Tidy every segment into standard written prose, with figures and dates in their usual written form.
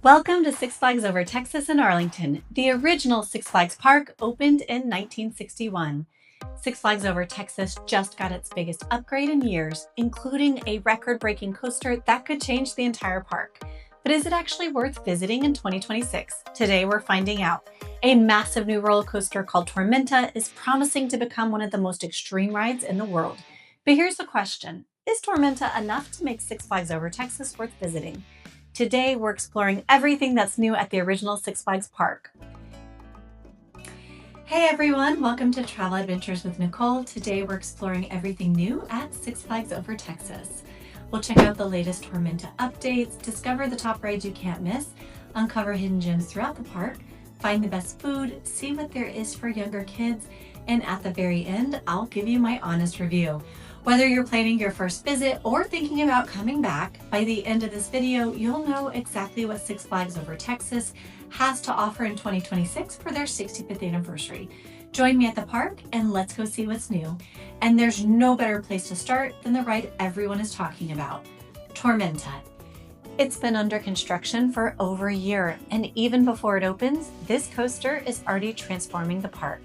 Welcome to Six Flags Over Texas in Arlington. The original Six Flags Park opened in 1961. Six Flags Over Texas just got its biggest upgrade in years, including a record-breaking coaster that could change the entire park. But is it actually worth visiting in 2026? Today we're finding out. A massive new roller coaster called Tormenta is promising to become one of the most extreme rides in the world. But here's the question. Is Tormenta enough to make Six Flags Over Texas worth visiting? Today, we're exploring everything that's new at the original Six Flags Park. Hey everyone, welcome to Travel Adventures with Nicole. Today, we're exploring everything new at Six Flags Over Texas. We'll check out the latest Tormenta updates, discover the top rides you can't miss, uncover hidden gems throughout the park, find the best food, see what there is for younger kids, and at the very end, I'll give you my honest review. Whether you're planning your first visit or thinking about coming back, by the end of this video, you'll know exactly what Six Flags Over Texas has to offer in 2026 for their 65th anniversary. Join me at the park and let's go see what's new. And there's no better place to start than the ride everyone is talking about, Tormenta. It's been under construction for over a year, and even before it opens, this coaster is already transforming the park.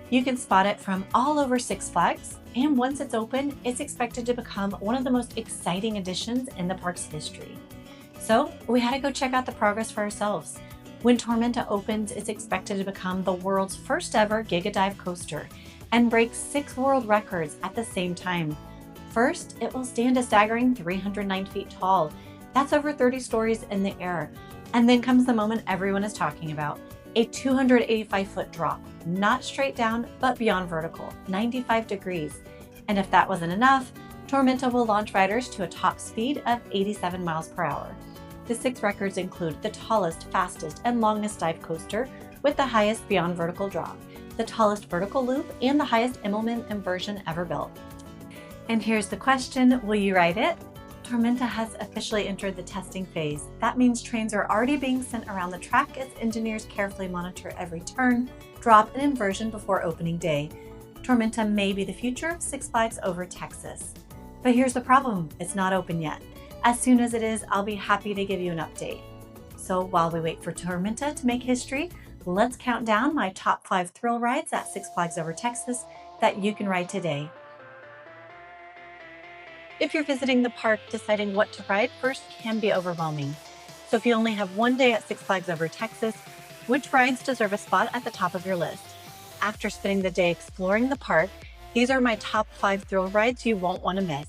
You can spot it from all over Six Flags, and once it's open, it's expected to become one of the most exciting additions in the park's history. So we had to go check out the progress for ourselves. When Tormenta opens, it's expected to become the world's first ever Giga Dive coaster and break 6 world records at the same time. First, it will stand a staggering 309 feet tall. That's over 30 stories in the air. And then comes the moment everyone is talking about, a 285-foot drop, not straight down, but beyond vertical, 95 degrees. And if that wasn't enough, Tormenta will launch riders to a top speed of 87 miles per hour. The 6 records include the tallest, fastest, and longest dive coaster with the highest beyond vertical drop, the tallest vertical loop, and the highest Immelman inversion ever built. And here's the question, will you ride it? Tormenta has officially entered the testing phase. That means trains are already being sent around the track as engineers carefully monitor every turn, drop, and inversion before opening day. Tormenta may be the future of Six Flags Over Texas. But here's the problem, it's not open yet. As soon as it is, I'll be happy to give you an update. So while we wait for Tormenta to make history, let's count down my top 5 thrill rides at Six Flags Over Texas that you can ride today. If you're visiting the park, deciding what to ride first can be overwhelming. So if you only have one day at Six Flags Over Texas, which rides deserve a spot at the top of your list? After spending the day exploring the park, these are my top 5 thrill rides you won't want to miss.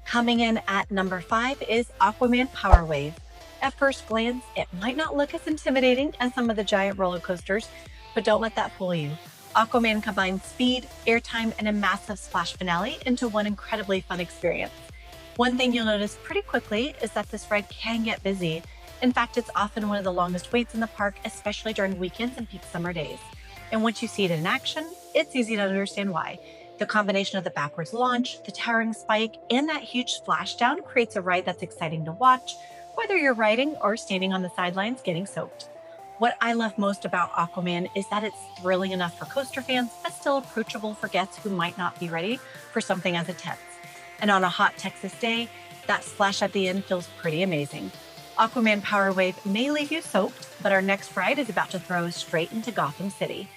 Coming in at number 5 is Aquaman Power Wave. At first glance, it might not look as intimidating as some of the giant roller coasters, but don't let that fool you. Aquaman combines speed, airtime, and a massive splash finale into one incredibly fun experience. One thing you'll notice pretty quickly is that this ride can get busy. In fact, it's often one of the longest waits in the park, especially during weekends and peak summer days. And once you see it in action, it's easy to understand why. The combination of the backwards launch, the towering spike, and that huge splashdown creates a ride that's exciting to watch, whether you're riding or standing on the sidelines getting soaked. What I love most about Aquaman is that it's thrilling enough for coaster fans, but still approachable for guests who might not be ready for something as intense. And on a hot Texas day, that splash at the end feels pretty amazing. Aquaman Power Wave may leave you soaked, but our next ride is about to throw us straight into Gotham City.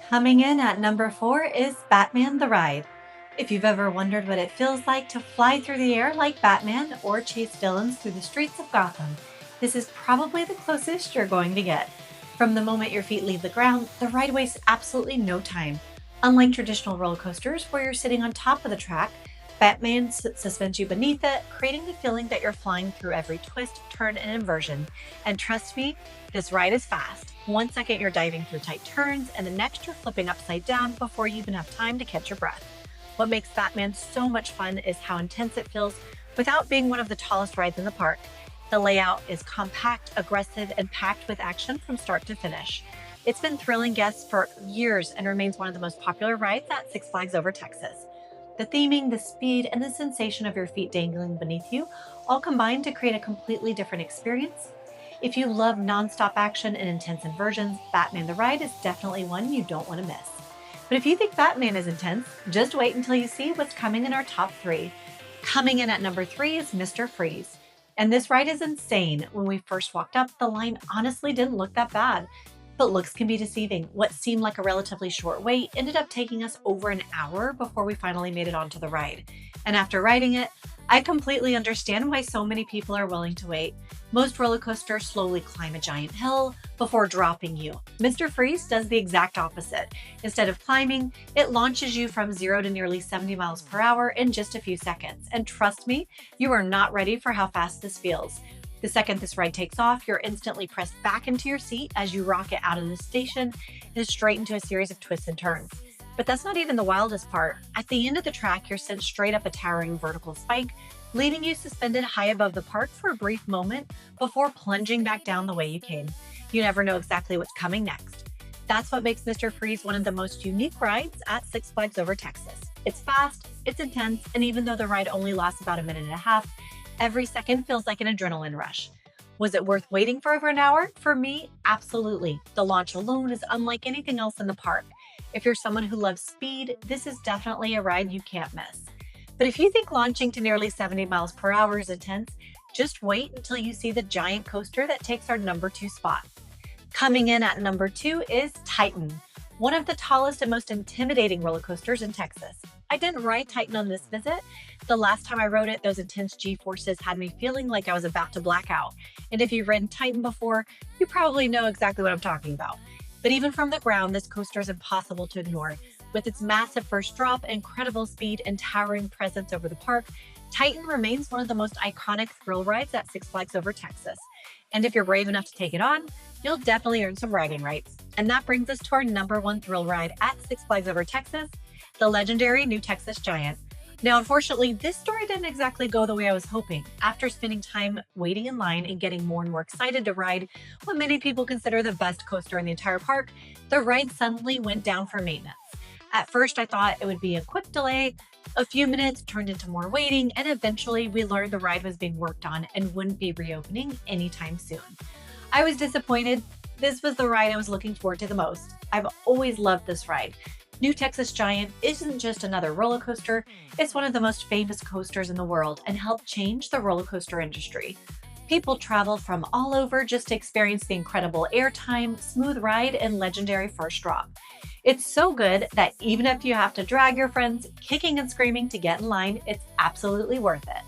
Coming in at number 4 is Batman the Ride. If you've ever wondered what it feels like to fly through the air like Batman or chase villains through the streets of Gotham, this is probably the closest you're going to get. From the moment your feet leave the ground, the ride wastes absolutely no time. Unlike traditional roller coasters where you're sitting on top of the track, Batman suspends you beneath it, creating the feeling that you're flying through every twist, turn, and inversion. And trust me, this ride is fast. 1 second you're diving through tight turns, and the next you're flipping upside down before you even have time to catch your breath. What makes Batman so much fun is how intense it feels without being one of the tallest rides in the park. The layout is compact, aggressive, and packed with action from start to finish. It's been thrilling guests for years and remains one of the most popular rides at Six Flags Over Texas. The theming, the speed, and the sensation of your feet dangling beneath you all combine to create a completely different experience. If you love nonstop action and intense inversions, Batman the Ride is definitely one you don't want to miss. But if you think Batman is intense, just wait until you see what's coming in our top 3. Coming in at number 3 is Mr. Freeze. And this ride is insane. When we first walked up, the line honestly didn't look that bad. But looks can be deceiving. What seemed like a relatively short wait ended up taking us over an hour before we finally made it onto the ride. And after riding it, I completely understand why so many people are willing to wait. Most roller coasters slowly climb a giant hill before dropping you. Mr. Freeze does the exact opposite. Instead of climbing, it launches you from 0 to nearly 70 miles per hour in just a few seconds. And trust me, you are not ready for how fast this feels. The second this ride takes off, you're instantly pressed back into your seat as you rocket out of the station and straight into a series of twists and turns. But that's not even the wildest part. At the end of the track, you're sent straight up a towering vertical spike, leaving you suspended high above the park for a brief moment before plunging back down the way you came. You never know exactly what's coming next. That's what makes Mr. Freeze one of the most unique rides at Six Flags Over Texas. It's fast, it's intense, and even though the ride only lasts about a minute and a half, every second feels like an adrenaline rush. Was it worth waiting for over an hour? For me, absolutely. The launch alone is unlike anything else in the park. If you're someone who loves speed, this is definitely a ride you can't miss. But if you think launching to nearly 70 miles per hour is intense, just wait until you see the giant coaster that takes our number 2 spot. Coming in at number 2 is Titan, one of the tallest and most intimidating roller coasters in Texas. I didn't ride Titan on this visit. The last time I rode it, those intense G-forces had me feeling like I was about to black out. And if you've ridden Titan before, you probably know exactly what I'm talking about. But even from the ground, this coaster is impossible to ignore. With its massive first drop, incredible speed, and towering presence over the park, Titan remains one of the most iconic thrill rides at Six Flags Over Texas. And if you're brave enough to take it on, you'll definitely earn some bragging rights. And that brings us to our number 1 thrill ride at Six Flags Over Texas, the legendary New Texas Giant. Now, unfortunately, this story didn't exactly go the way I was hoping. After spending time waiting in line and getting more and more excited to ride what many people consider the best coaster in the entire park, the ride suddenly went down for maintenance. At first, I thought it would be a quick delay. A few minutes turned into more waiting, and eventually we learned the ride was being worked on and wouldn't be reopening anytime soon. I was disappointed. This was the ride I was looking forward to the most. I've always loved this ride. New Texas Giant isn't just another roller coaster, it's one of the most famous coasters in the world and helped change the roller coaster industry. People travel from all over just to experience the incredible airtime, smooth ride, and legendary first drop. It's so good that even if you have to drag your friends kicking and screaming to get in line, it's absolutely worth it.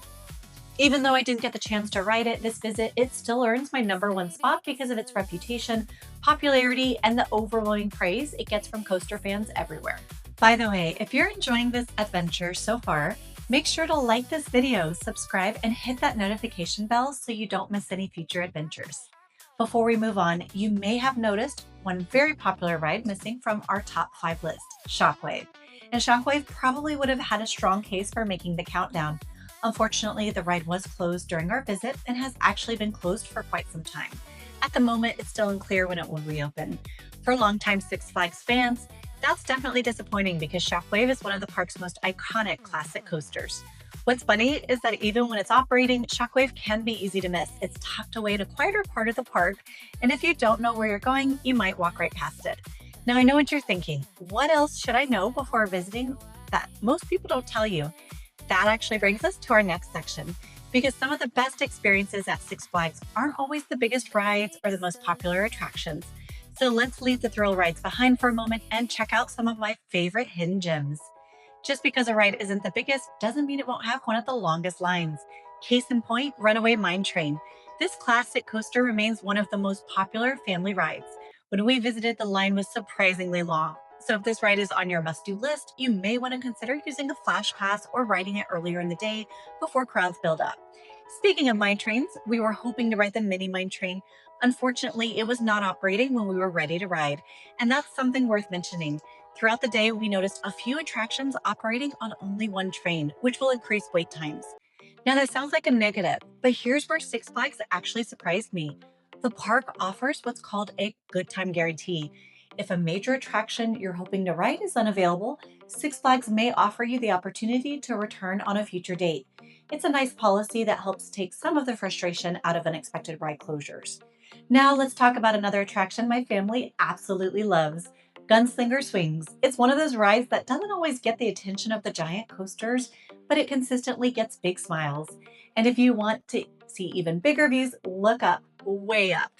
Even though I didn't get the chance to ride it this visit, it still earns my number 1 spot because of its reputation, popularity, and the overwhelming praise it gets from coaster fans everywhere. By the way, if you're enjoying this adventure so far, make sure to like this video, subscribe, and hit that notification bell so you don't miss any future adventures. Before we move on, you may have noticed one very popular ride missing from our top 5 list, Shockwave. And Shockwave probably would have had a strong case for making the countdown. Unfortunately, the ride was closed during our visit and has actually been closed for quite some time. At the moment, it's still unclear when it will reopen. For longtime Six Flags fans, that's definitely disappointing because Shockwave is one of the park's most iconic classic coasters. What's funny is that even when it's operating, Shockwave can be easy to miss. It's tucked away in a quieter part of the park, and if you don't know where you're going, you might walk right past it. Now, I know what you're thinking. What else should I know before visiting that most people don't tell you? That actually brings us to our next section, because some of the best experiences at Six Flags aren't always the biggest rides or the most popular attractions. So let's leave the thrill rides behind for a moment and check out some of my favorite hidden gems. Just because a ride isn't the biggest doesn't mean it won't have one of the longest lines. Case in point, Runaway Mine Train. This classic coaster remains one of the most popular family rides. When we visited, the line was surprisingly long. So if this ride is on your must-do list, you may want to consider using a flash pass or riding it earlier in the day before crowds build up. Speaking of mine trains, we were hoping to ride the mini mine train. Unfortunately, it was not operating when we were ready to ride, and that's something worth mentioning. Throughout the day, we noticed a few attractions operating on only one train, which will increase wait times. Now that sounds like a negative, but here's where Six Flags actually surprised me. The park offers what's called a good time guarantee. If a major attraction you're hoping to ride is unavailable, Six Flags may offer you the opportunity to return on a future date. It's a nice policy that helps take some of the frustration out of unexpected ride closures. Now let's talk about another attraction my family absolutely loves, Gunslinger Swings. It's one of those rides that doesn't always get the attention of the giant coasters, but it consistently gets big smiles. And if you want to see even bigger views, look up, way up.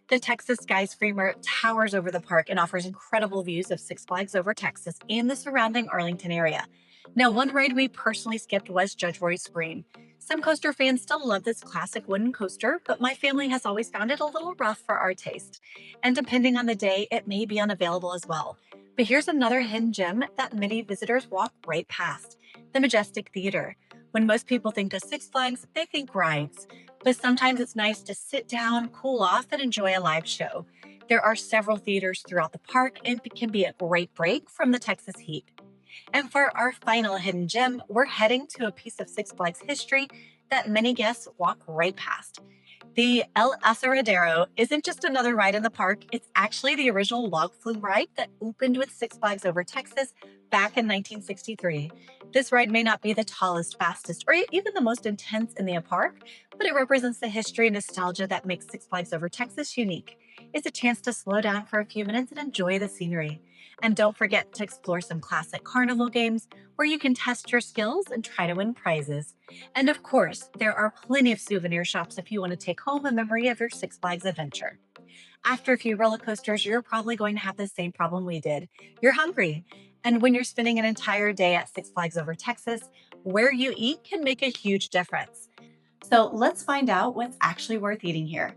The Texas skyscraper towers over the park and offers incredible views of Six Flags Over Texas and the surrounding Arlington area. Now, one ride we personally skipped was Judge Roy's Scream. Some coaster fans still love this classic wooden coaster, but my family has always found it a little rough for our taste. And depending on the day, it may be unavailable as well. But here's another hidden gem that many visitors walk right past: the Majestic Theater. When most people think of Six Flags, they think rides. But sometimes it's nice to sit down, cool off, and enjoy a live show. There are several theaters throughout the park, and it can be a great break from the Texas heat. And for our final hidden gem, we're heading to a piece of Six Flags history that many guests walk right past. The El Aserradero isn't just another ride in the park, it's actually the original log flume ride that opened with Six Flags Over Texas back in 1963. This ride may not be the tallest, fastest, or even the most intense in the park, but it represents the history and nostalgia that makes Six Flags Over Texas unique. It's a chance to slow down for a few minutes and enjoy the scenery. And don't forget to explore some classic carnival games where you can test your skills and try to win prizes. And of course, there are plenty of souvenir shops if you want to take home a memory of your Six Flags adventure. After a few roller coasters, you're probably going to have the same problem we did. You're hungry. And when you're spending an entire day at Six Flags Over Texas, where you eat can make a huge difference. So let's find out what's actually worth eating here.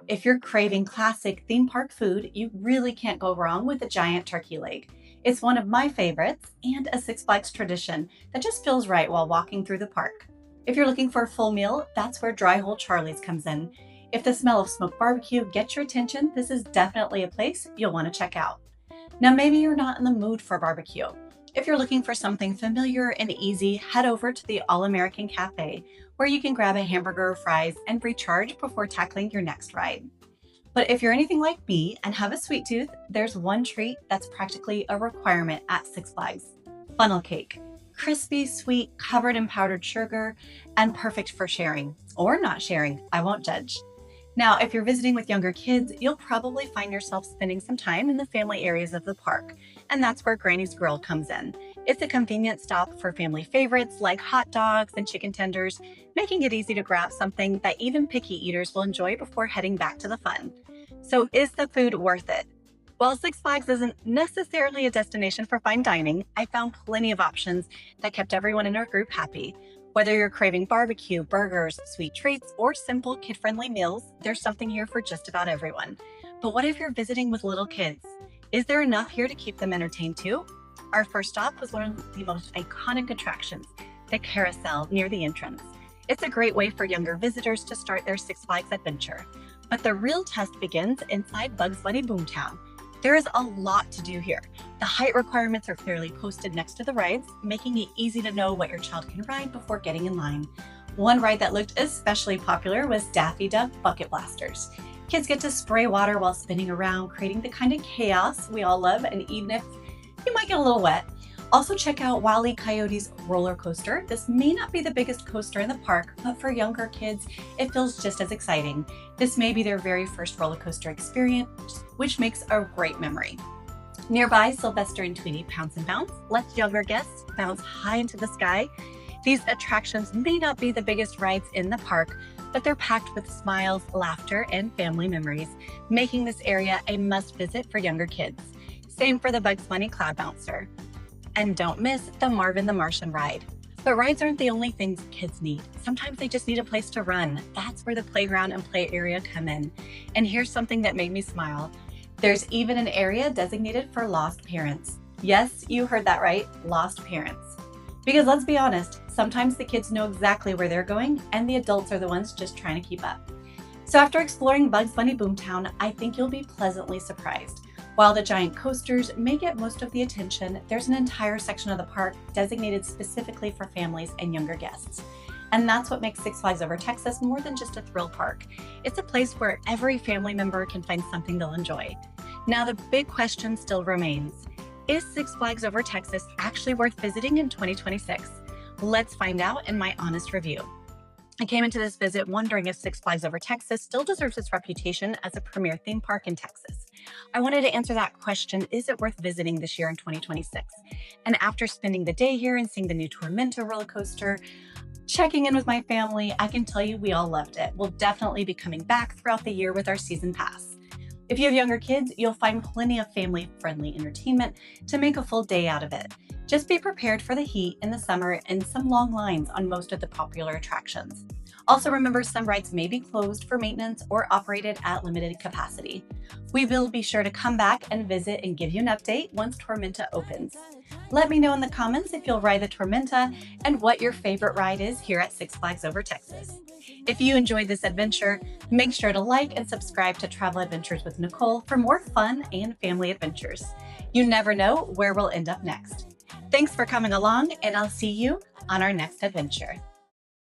If you're craving classic theme park food, you really can't go wrong with a giant turkey leg. It's one of my favorites and a Six Flags tradition that just feels right while walking through the park. If you're looking for a full meal, that's where Dry Hole Charlie's comes in. If the smell of smoked barbecue gets your attention, this is definitely a place you'll want to check out. Now, maybe you're not in the mood for barbecue. If you're looking for something familiar and easy, head over to the All-American Cafe, where you can grab a hamburger or fries and recharge before tackling your next ride. But if you're anything like me and have a sweet tooth, there's one treat that's practically a requirement at Six Flags: funnel cake. Crispy, sweet, covered in powdered sugar, and perfect for sharing. Or not sharing, I won't judge. Now, if you're visiting with younger kids, you'll probably find yourself spending some time in the family areas of the park, and that's where Granny's Grill comes in. It's a convenient stop for family favorites like hot dogs and chicken tenders, making it easy to grab something that even picky eaters will enjoy before heading back to the fun. So is the food worth it? While Six Flags isn't necessarily a destination for fine dining, I found plenty of options that kept everyone in our group happy. Whether you're craving barbecue, burgers, sweet treats, or simple kid-friendly meals, there's something here for just about everyone. But what if you're visiting with little kids? Is there enough here to keep them entertained too? Our first stop was one of the most iconic attractions, the carousel near the entrance. It's a great way for younger visitors to start their Six Flags adventure. But the real test begins inside Bugs Bunny Boomtown. There is a lot to do here. The height requirements are clearly posted next to the rides, making it easy to know what your child can ride before getting in line. One ride that looked especially popular was Daffy Duck Bucket Blasters. Kids get to spray water while spinning around, creating the kind of chaos we all love, and even if you might get a little wet. Also check out Wile E. Coyote's roller coaster. This may not be the biggest coaster in the park, but for younger kids, it feels just as exciting. This may be their very first roller coaster experience, which makes a great memory. Nearby, Sylvester and Tweety Pounce and Bounce lets younger guests bounce high into the sky. These attractions may not be the biggest rides in the park, but they're packed with smiles, laughter, and family memories, making this area a must-visit for younger kids. Same for the Bugs Bunny Cloud Bouncer. And don't miss the Marvin the Martian ride. But rides aren't the only things kids need. Sometimes they just need a place to run. That's where the playground and play area come in. And here's something that made me smile. There's even an area designated for lost parents. Yes, you heard that right, lost parents. Because let's be honest, sometimes the kids know exactly where they're going and the adults are the ones just trying to keep up. So after exploring Bugs Bunny Boomtown, I think you'll be pleasantly surprised. While the giant coasters may get most of the attention, there's an entire section of the park designated specifically for families and younger guests. And that's what makes Six Flags Over Texas more than just a thrill park. It's a place where every family member can find something they'll enjoy. Now the big question still remains. Is Six Flags Over Texas actually worth visiting in 2026? Let's find out in my honest review. I came into this visit wondering if Six Flags Over Texas still deserves its reputation as a premier theme park in Texas. I wanted to answer that question: is it worth visiting this year in 2026? And after spending the day here and seeing the new Tormenta roller coaster, checking in with my family, I can tell you we all loved it. We'll definitely be coming back throughout the year with our season pass. If you have younger kids, you'll find plenty of family friendly entertainment to make a full day out of it. Just be prepared for the heat in the summer and some long lines on most of the popular attractions. Also, remember some rides may be closed for maintenance or operated at limited capacity. We will be sure to come back and visit and give you an update once Tormenta opens. Let me know in the comments if you'll ride the Tormenta and what your favorite ride is here at Six Flags Over Texas. If you enjoyed this adventure, make sure to like and subscribe to Travel Adventures with Nicole for more fun and family adventures. You never know where we'll end up next. Thanks for coming along, and I'll see you on our next adventure.